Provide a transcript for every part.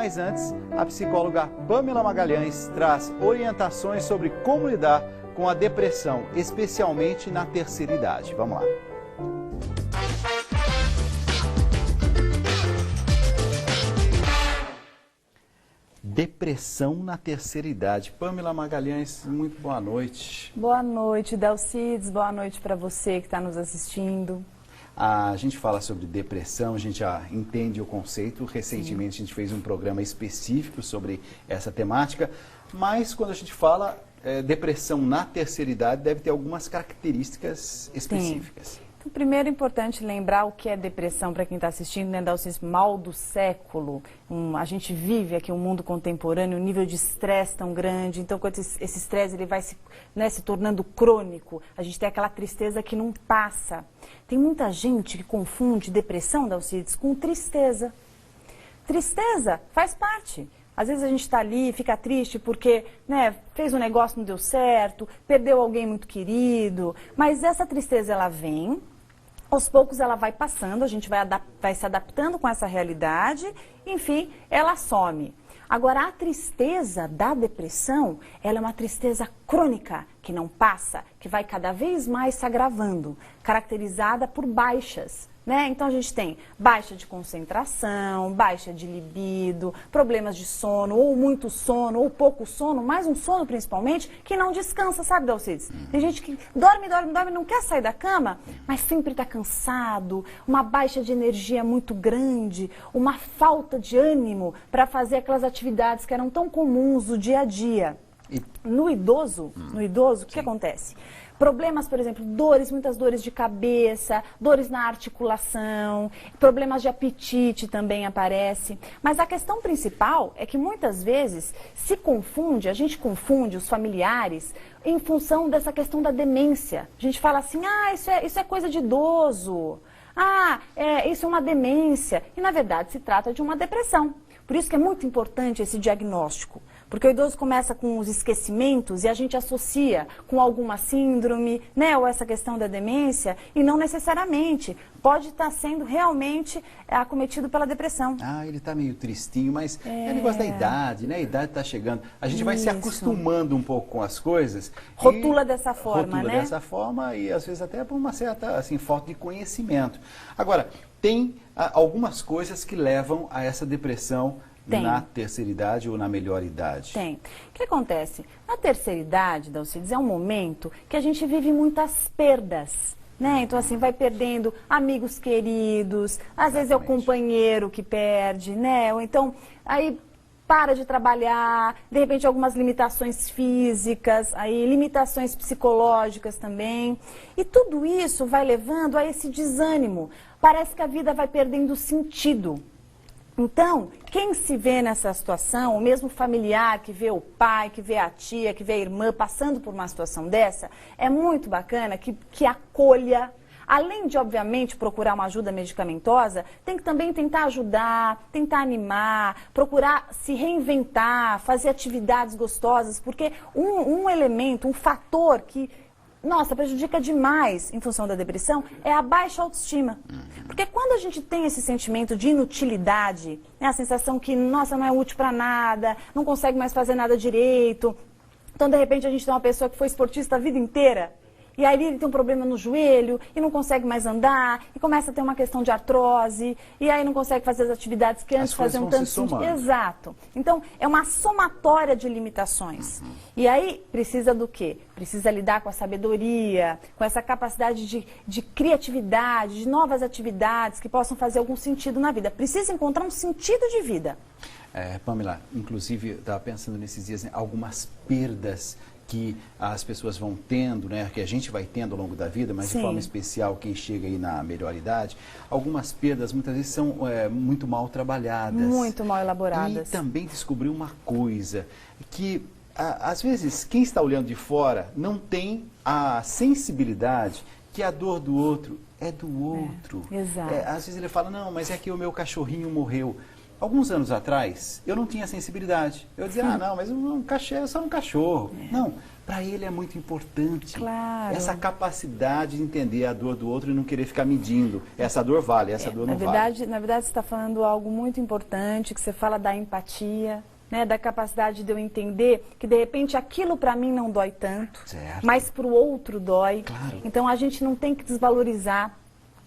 Mas antes, a psicóloga Pamela Magalhães traz orientações sobre como lidar com a depressão, especialmente na terceira idade. Vamos lá. Depressão na terceira idade. Pamela Magalhães, muito boa noite. Boa noite, Delcides. Boa noite para você que está nos assistindo. A gente fala sobre depressão, a gente já entende o conceito. Recentemente a gente fez um programa específico sobre essa temática. Mas quando a gente fala depressão na terceira idade, deve ter algumas características específicas. Sim. Então, primeiro é importante lembrar o que é depressão para quem está assistindo, né, Dalcis? Mal do século. A gente vive aqui um mundo contemporâneo, um nível de estresse tão grande. Então, quando esse estresse ele vai se tornando crônico, a gente tem aquela tristeza que não passa. Tem muita gente que confunde depressão, Dalcides, com tristeza. Tristeza faz parte. Às vezes a gente está ali, fica triste porque, né, fez um negócio, não deu certo, perdeu alguém muito querido, mas essa tristeza ela vem, aos poucos ela vai passando, a gente vai se adaptando com essa realidade, enfim, ela some. Agora, a tristeza da depressão, ela é uma tristeza crônica, que não passa, que vai cada vez mais se agravando, caracterizada por baixas. Né? Então a gente tem baixa de concentração, baixa de libido, problemas de sono, ou muito sono, ou pouco sono, mais um sono principalmente, que não descansa, sabe, Dalcides? Tem gente que dorme, não quer sair da cama, mas sempre está cansado, uma baixa de energia muito grande, uma falta de ânimo para fazer aquelas atividades que eram tão comuns do dia a dia. No idoso, o que acontece? Problemas, por exemplo, muitas dores de cabeça, dores na articulação, problemas de apetite também aparecem. Mas a questão principal é que muitas vezes a gente confunde os familiares em função dessa questão da demência. A gente fala assim, isso é coisa de idoso, isso é uma demência. E na verdade se trata de uma depressão. Por isso que é muito importante esse diagnóstico. Porque o idoso começa com os esquecimentos e a gente associa com alguma síndrome, né, ou essa questão da demência, e não necessariamente. Pode estar sendo realmente acometido pela depressão. Ele está meio tristinho, mas é o negócio da idade, né? A idade está chegando. A gente vai se acostumando um pouco com as coisas. Rotula dessa forma, né? Rotula dessa forma e às vezes até por uma certa falta de conhecimento. Agora, tem algumas coisas que levam a essa depressão na terceira idade ou na melhor idade? Tem. O que acontece? Na terceira idade, Dalcides, é um momento que a gente vive muitas perdas. Né? Então, assim, vai perdendo amigos queridos, às vezes é o companheiro que perde, né? Ou então, aí para de trabalhar, de repente algumas limitações físicas, aí limitações psicológicas também. E tudo isso vai levando a esse desânimo. Parece que a vida vai perdendo sentido. Então, quem se vê nessa situação, o mesmo familiar que vê o pai, que vê a tia, que vê a irmã passando por uma situação dessa, é muito bacana que acolha. Além de, obviamente, procurar uma ajuda medicamentosa, tem que também tentar ajudar, tentar animar, procurar se reinventar, fazer atividades gostosas, porque um elemento, um fator que prejudica demais em função da depressão é a baixa autoestima. Porque quando a gente tem esse sentimento de inutilidade, né, a sensação que, não é útil para nada, não consegue mais fazer nada direito, então de repente a gente tem uma pessoa que foi esportista a vida inteira, e aí ele tem um problema no joelho e não consegue mais andar, e começa a ter uma questão de artrose, e aí não consegue fazer as atividades que antes faziam tanto sentido. Exato. Então, é uma somatória de limitações. E aí, precisa do quê? Precisa lidar com a sabedoria, com essa capacidade de criatividade, de novas atividades que possam fazer algum sentido na vida. Precisa encontrar um sentido de vida. Pamela, inclusive, eu estava pensando nesses dias, né, algumas perdas que as pessoas vão tendo, né, que a gente vai tendo ao longo da vida, mas de forma especial quem chega aí na melhor idade, algumas perdas muitas vezes são muito mal trabalhadas. Muito mal elaboradas. E também descobri uma coisa, que às vezes quem está olhando de fora não tem a sensibilidade que a dor do outro é do outro. Exato. Às vezes ele fala, não, mas é que o meu cachorrinho morreu. Alguns anos atrás, eu não tinha sensibilidade. Eu dizia, não, mas um cachorro é só um cachorro. Não, para ele é muito importante. Claro. Essa capacidade de entender a dor do outro e não querer ficar medindo. Essa dor vale, essa dor não vale. Na verdade, você está falando algo muito importante, que você fala da empatia, né, da capacidade de eu entender que, de repente, aquilo para mim não dói tanto, certo, mas para o outro dói. Claro. Então, a gente não tem que desvalorizar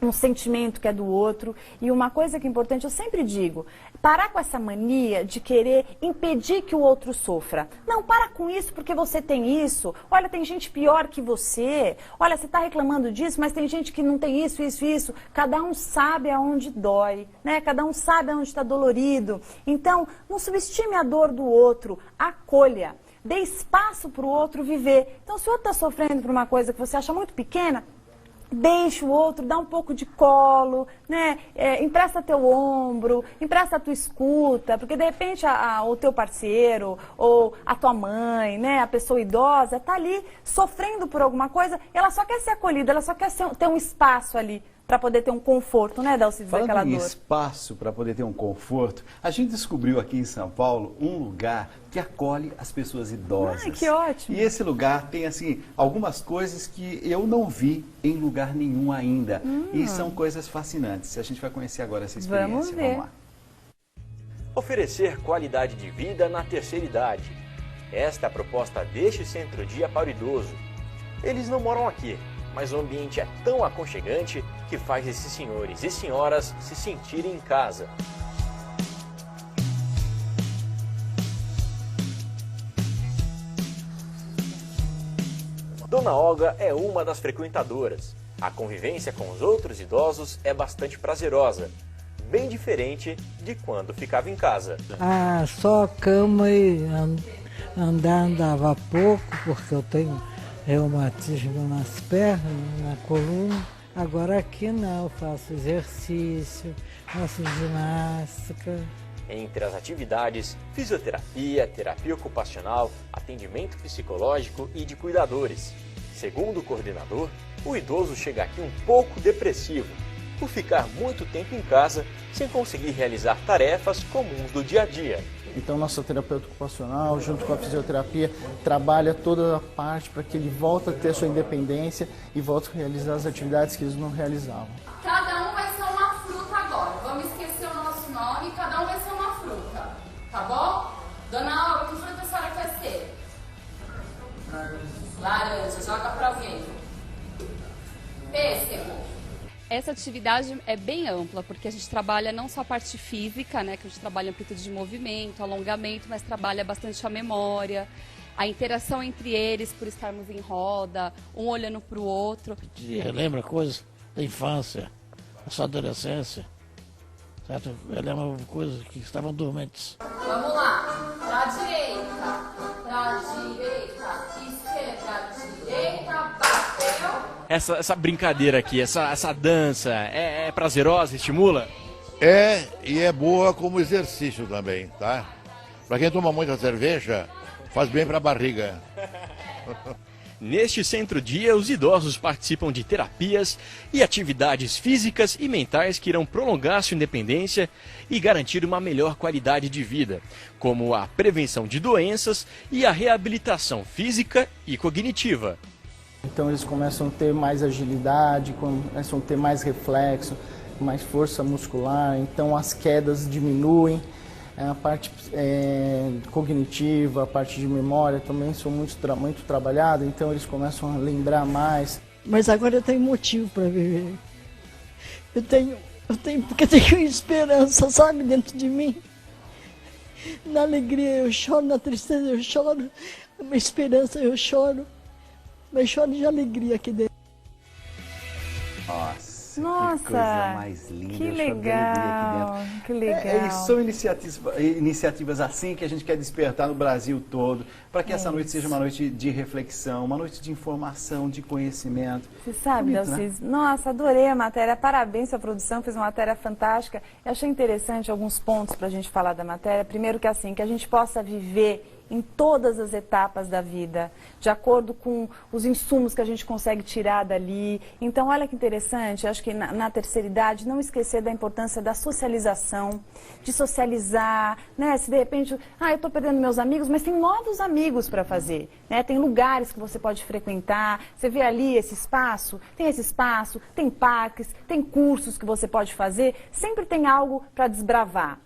um sentimento que é do outro. E uma coisa que é importante, eu sempre digo, parar com essa mania de querer impedir que o outro sofra. Não, para com isso porque você tem isso. Olha, tem gente pior que você. Olha, você está reclamando disso, mas tem gente que não tem isso, isso, isso. Cada um sabe aonde dói, né? Cada um sabe aonde está dolorido. Então, não subestime a dor do outro, acolha. Dê espaço para o outro viver. Então, se o outro está sofrendo por uma coisa que você acha muito pequena, deixa o outro, dá um pouco de colo, né? Empresta teu ombro, empresta a tua escuta, porque de repente o teu parceiro ou a tua mãe, né? A pessoa idosa está ali sofrendo por alguma coisa, ela só quer ser acolhida, ela só quer ter um espaço ali para poder ter um conforto, né, Dalcides, daquela dor. Falando em espaço para poder ter um conforto, a gente descobriu aqui em São Paulo um lugar que acolhe as pessoas idosas. Ai, que ótimo! E esse lugar tem, assim, algumas coisas que eu não vi em lugar nenhum ainda. E são coisas fascinantes. A gente vai conhecer agora essa experiência. Vamos ver. Vamos lá. Oferecer qualidade de vida na terceira idade. Esta é a proposta deste centro-dia para o idoso. Eles não moram aqui, mas o ambiente é tão aconchegante que faz esses senhores e senhoras se sentirem em casa. Dona Olga é uma das frequentadoras. A convivência com os outros idosos é bastante prazerosa, bem diferente de quando ficava em casa. Só cama e andava pouco, porque eu tenho reumatismo nas pernas, na coluna. Agora aqui não, faço exercício, faço ginástica. Entre as atividades, fisioterapia, terapia ocupacional, atendimento psicológico e de cuidadores. Segundo o coordenador, o idoso chega aqui um pouco depressivo, por ficar muito tempo em casa sem conseguir realizar tarefas comuns do dia a dia. Então, nossa terapeuta ocupacional, junto com a fisioterapia, trabalha toda a parte para que ele volte a ter sua independência e volte a realizar as atividades que eles não realizavam. Cada um vai ser uma fruta agora. Vamos esquecer o nosso nome, cada um vai ser uma fruta. Tá bom? Dona Olga, que fruta a senhora quer ser? Laranja. Joga para alguém. Pêssego. Essa atividade é bem ampla, porque a gente trabalha não só a parte física, né, que a gente trabalha amplitude de movimento, alongamento, mas trabalha bastante a memória, a interação entre eles por estarmos em roda, um olhando para o outro. Lembra coisas da infância, da sua adolescência, certo? Lembra coisas que estavam dormentes. Vamos lá. Pra direita, esquerda, direita, bateu. Essa brincadeira aqui, essa dança, é prazerosa, estimula? É, e é boa como exercício também, tá? Para quem toma muita cerveja, faz bem para a barriga. Neste centro-dia, os idosos participam de terapias e atividades físicas e mentais que irão prolongar sua independência e garantir uma melhor qualidade de vida, como a prevenção de doenças e a reabilitação física e cognitiva. Então eles começam a ter mais agilidade, começam a ter mais reflexo, mais força muscular, então as quedas diminuem, a parte cognitiva, a parte de memória também são muito trabalhadas, então eles começam a lembrar mais. Mas agora eu tenho motivo para viver. Eu tenho porque eu tenho esperança, sabe, dentro de mim. Na alegria eu choro, na tristeza eu choro, na esperança eu choro. Mas choro de alegria aqui dentro. Nossa, que coisa mais linda. Que Eu choro de legal, alegria aqui dentro. que legal. São iniciativas assim que a gente quer despertar no Brasil todo, para que essa noite seja uma noite de reflexão, uma noite de informação, de conhecimento. Você sabe, Dalcides, Nossa, adorei a matéria, parabéns à produção, fez uma matéria fantástica. Eu achei interessante alguns pontos para a gente falar da matéria. Primeiro que assim, que a gente possa viver em todas as etapas da vida, de acordo com os insumos que a gente consegue tirar dali. Então, olha que interessante, acho que na terceira idade, não esquecer da importância da socialização, de socializar, né? Se de repente, eu estou perdendo meus amigos, mas tem novos amigos para fazer, né? Tem lugares que você pode frequentar, você vê ali esse espaço, tem parques, tem cursos que você pode fazer, sempre tem algo para desbravar.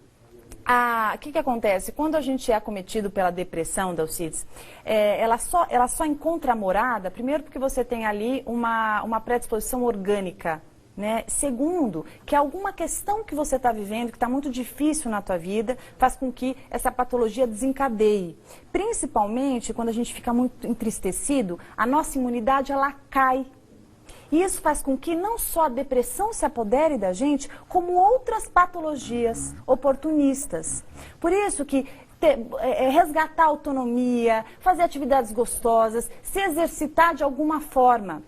O que acontece? Quando a gente é acometido pela depressão, Dalcides, ela só encontra a morada, primeiro porque você tem ali uma predisposição orgânica, né? Segundo, que alguma questão que você está vivendo, que está muito difícil na tua vida, faz com que essa patologia desencadeie. Principalmente quando a gente fica muito entristecido, a nossa imunidade ela cai. E isso faz com que não só a depressão se apodere da gente, como outras patologias oportunistas. Por isso que resgatar a autonomia, fazer atividades gostosas, se exercitar de alguma forma.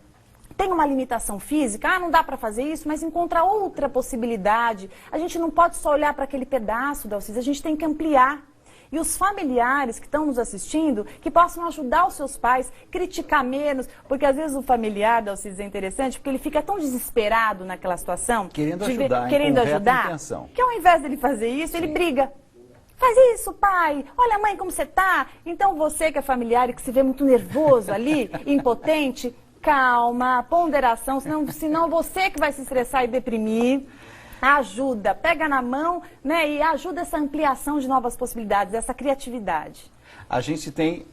Tem uma limitação física, não dá para fazer isso, mas encontra outra possibilidade. A gente não pode só olhar para aquele pedaço, Dalcides, a gente tem que ampliar. E os familiares que estão nos assistindo, que possam ajudar os seus pais, criticar menos, porque às vezes o familiar, Dalcides, é interessante, porque ele fica tão desesperado naquela situação, querendo ajudar, que ao invés dele fazer isso, ele briga. Faz isso, pai. Olha, mãe, como você tá. Então você que é familiar e que se vê muito nervoso ali, impotente, calma, ponderação, senão você que vai se estressar e deprimir. Ajuda, pega na mão, né, e ajuda essa ampliação de novas possibilidades, essa criatividade. A gente tem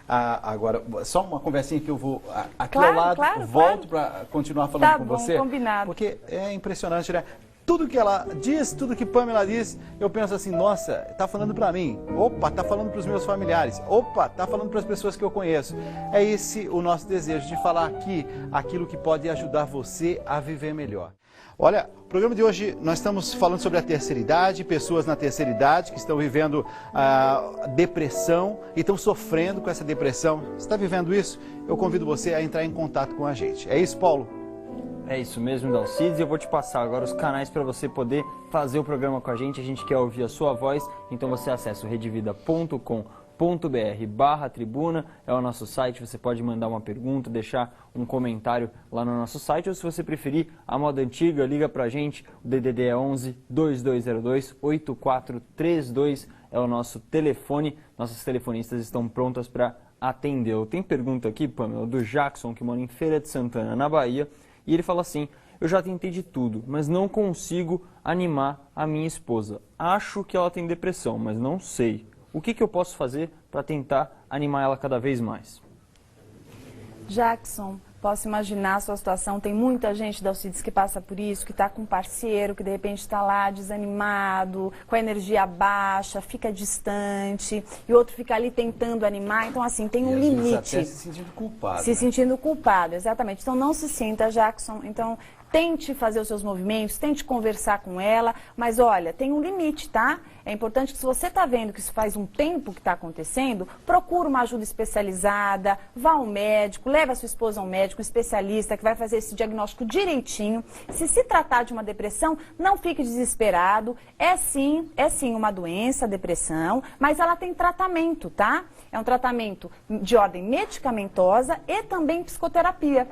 agora, só uma conversinha que eu vou aqui claro, ao lado, claro, volto para continuar falando com você. Combinado. Porque é impressionante, né? Tudo que ela diz, tudo que Pamela diz, eu penso assim, nossa, tá falando para mim. Opa, tá falando para os meus familiares. Opa, tá falando para as pessoas que eu conheço. É esse o nosso desejo, de falar aqui aquilo que pode ajudar você a viver melhor. Olha, o programa de hoje nós estamos falando sobre a terceira idade, pessoas na terceira idade que estão vivendo depressão e estão sofrendo com essa depressão. Você está vivendo isso? Eu convido você a entrar em contato com a gente. É isso, Paulo? É isso mesmo, Dalcides. Eu vou te passar agora os canais para você poder fazer o programa com a gente. A gente quer ouvir a sua voz, então você acessa o redevida.com.br/tribuna, é o nosso site, você pode mandar uma pergunta, deixar um comentário lá no nosso site, ou se você preferir a moda antiga, liga pra gente, o DDD é 11 2202 8432, é o nosso telefone, nossas telefonistas estão prontas para atendê-lo. Tem pergunta aqui, Pamela, do Jackson, que mora em Feira de Santana, na Bahia, e ele fala assim: eu já tentei de tudo, mas não consigo animar a minha esposa. Acho que ela tem depressão, mas não sei. O que eu posso fazer para tentar animar ela cada vez mais? Jackson, posso imaginar a sua situação. Tem muita gente, Dalcides, que passa por isso, que está com um parceiro que de repente está lá desanimado, com a energia baixa, fica distante, e o outro fica ali tentando animar. Então, assim, tem um limite. Até se sentindo culpado. Se sentindo culpado, exatamente. Então, não se sinta, Jackson. Então, tente fazer os seus movimentos, tente conversar com ela, mas olha, tem um limite, tá? É importante que, se você está vendo que isso faz um tempo que está acontecendo, procure uma ajuda especializada, vá ao médico, leve a sua esposa ao médico, um especialista que vai fazer esse diagnóstico direitinho. Se tratar de uma depressão, não fique desesperado. É sim uma doença, a depressão, mas ela tem tratamento, tá? É um tratamento de ordem medicamentosa e também psicoterapia.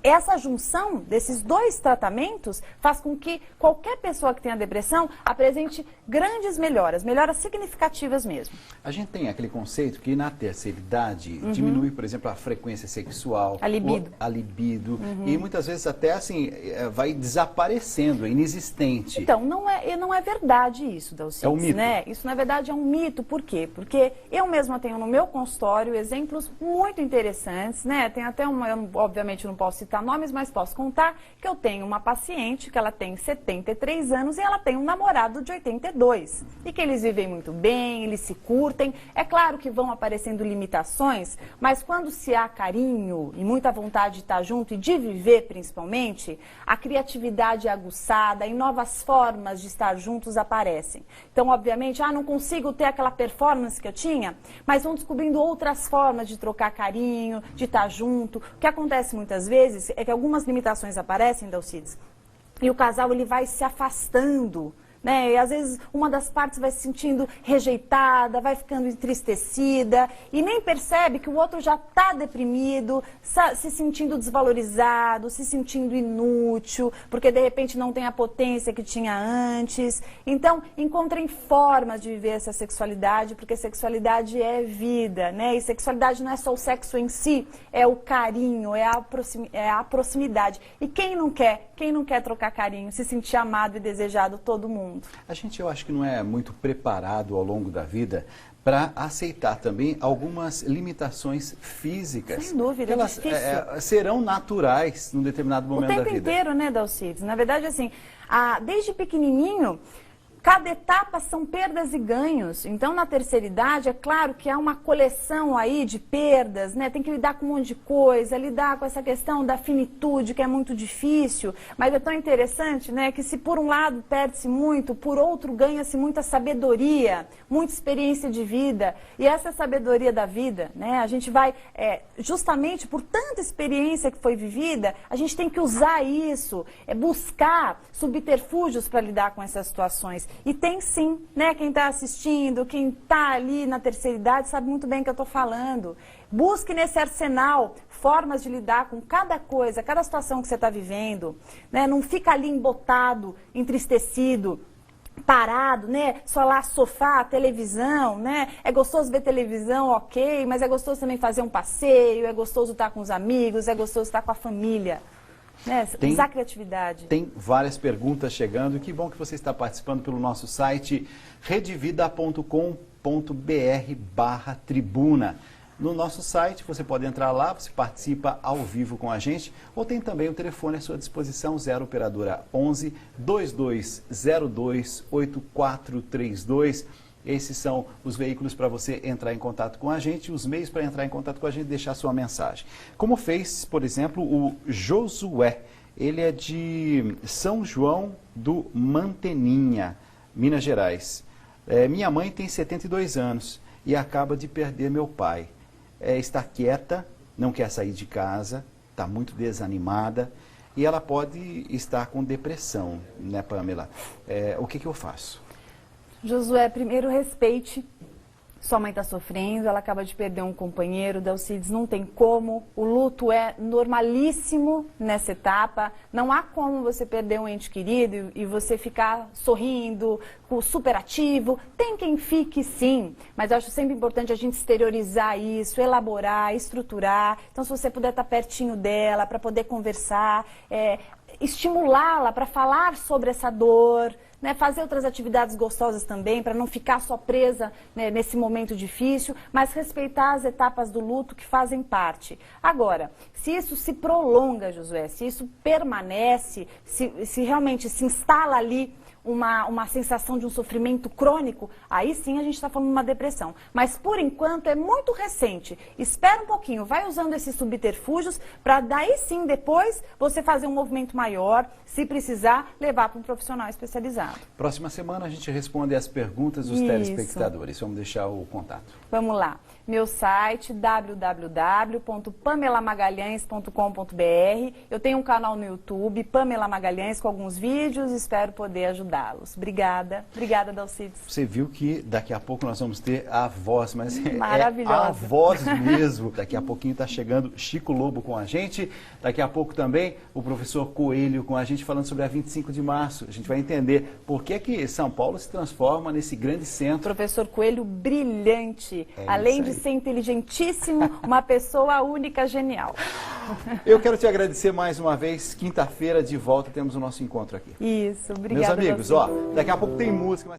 Essa junção desses dois tratamentos faz com que qualquer pessoa que tenha depressão apresente grandes melhoras, melhoras significativas mesmo. A gente tem aquele conceito que na terceira idade diminui, por exemplo, a frequência sexual, a libido, e muitas vezes até assim vai desaparecendo, é inexistente. Então, não é verdade isso, Dalcides, é um mito, né? Isso na verdade é um mito. Por quê? Porque eu mesma tenho no meu consultório exemplos muito interessantes, né? Tem até uma, eu obviamente não posso citar nomes, mas posso contar que eu tenho uma paciente que ela tem 73 anos e ela tem um namorado de 82. E que eles vivem muito bem, eles se curtem. É claro que vão aparecendo limitações, mas quando se há carinho e muita vontade de estar junto e de viver principalmente, a criatividade é aguçada e novas formas de estar juntos aparecem. Então, obviamente, não consigo ter aquela performance que eu tinha, mas vão descobrindo outras formas de trocar carinho, de estar junto. O que acontece muitas vezes é que algumas limitações aparecem, Dalcides, e o casal ele vai se afastando, né? E às vezes uma das partes vai se sentindo rejeitada, vai ficando entristecida e nem percebe que o outro já está deprimido, se sentindo desvalorizado, se sentindo inútil, porque de repente não tem a potência que tinha antes. Então, encontrem formas de viver essa sexualidade, porque sexualidade é vida, né? E sexualidade não é só o sexo em si, é o carinho, é a proximidade. E quem não quer trocar carinho, se sentir amado e desejado, todo mundo. A gente, eu acho que não é muito preparado ao longo da vida para aceitar também algumas limitações físicas. Sem dúvida, elas serão naturais num determinado momento da vida. O tempo inteiro, né, Dalcides? Na verdade, assim, desde pequenininho, cada etapa são perdas e ganhos. Então, na terceira idade, é claro que há uma coleção aí de perdas, né? Tem que lidar com um monte de coisa, lidar com essa questão da finitude, que é muito difícil. Mas é tão interessante, né? Que se por um lado perde-se muito, por outro ganha-se muita sabedoria, muita experiência de vida. E essa sabedoria da vida, né? A gente vai, justamente por tanta experiência que foi vivida, a gente tem que usar isso, buscar subterfúgios para lidar com essas situações. E tem sim, né? Quem está assistindo, quem está ali na terceira idade sabe muito bem o que eu estou falando. Busque nesse arsenal formas de lidar com cada coisa, cada situação que você está vivendo, né? Não fica ali embotado, entristecido, parado, né? Só lá sofá, televisão, né? É gostoso ver televisão, ok, mas é gostoso também fazer um passeio, é gostoso estar com os amigos, é gostoso estar com a família. Né? Usar criatividade. Tem várias perguntas chegando. Que bom que você está participando pelo nosso site redevida.com.br/tribuna. No nosso site você pode entrar lá, você participa ao vivo com a gente, ou tem também o telefone à sua disposição, 0 operadora 11 2202 8432. Esses são os veículos para você entrar em contato com a gente, os meios para entrar em contato com a gente e deixar sua mensagem. Como fez, por exemplo, o Josué. Ele é de São João do Manteninha, Minas Gerais. Minha mãe tem 72 anos e acaba de perder meu pai. Está quieta, não quer sair de casa, está muito desanimada e ela pode estar com depressão, né, Pamela? O que eu faço? Josué, primeiro respeite. Sua mãe está sofrendo, ela acaba de perder um companheiro, Dalcides, não tem como. O luto é normalíssimo nessa etapa. Não há como você perder um ente querido e você ficar sorrindo, super ativo. Tem quem fique, sim, mas eu acho sempre importante a gente exteriorizar isso, elaborar, estruturar. Então, se você puder estar pertinho dela para poder conversar, estimulá-la para falar sobre essa dor, né, fazer outras atividades gostosas também, para não ficar só presa, né, nesse momento difícil, mas respeitar as etapas do luto que fazem parte. Agora, se isso se prolonga, Josué, se isso permanece, se realmente se instala ali uma sensação de um sofrimento crônico, aí sim a gente está falando de uma depressão. Mas, por enquanto, é muito recente. Espera um pouquinho, vai usando esses subterfúgios para daí sim, depois, você fazer um movimento maior, se precisar, levar para um profissional especializado. Próxima semana a gente responde as perguntas dos telespectadores. Vamos deixar o contato. Vamos lá. Meu site, www.pamelamagalhães.com.br. Eu tenho um canal no YouTube, Pamela Magalhães, com alguns vídeos. Espero poder ajudá-los. Obrigada. Obrigada, Dalcides. Você viu que daqui a pouco nós vamos ter a voz, mas maravilhosa. É a voz mesmo. Daqui a pouquinho está chegando Chico Lobo com a gente. Daqui a pouco também o professor Coelho com a gente falando sobre a 25 de março. A gente vai entender por que São Paulo se transforma nesse grande centro. Professor Coelho brilhante. Além de ser inteligentíssimo, uma pessoa única, genial. Eu quero te agradecer mais uma vez. Quinta-feira, de volta, temos o nosso encontro aqui. Isso, obrigada. Meus amigos, daqui a pouco tem música.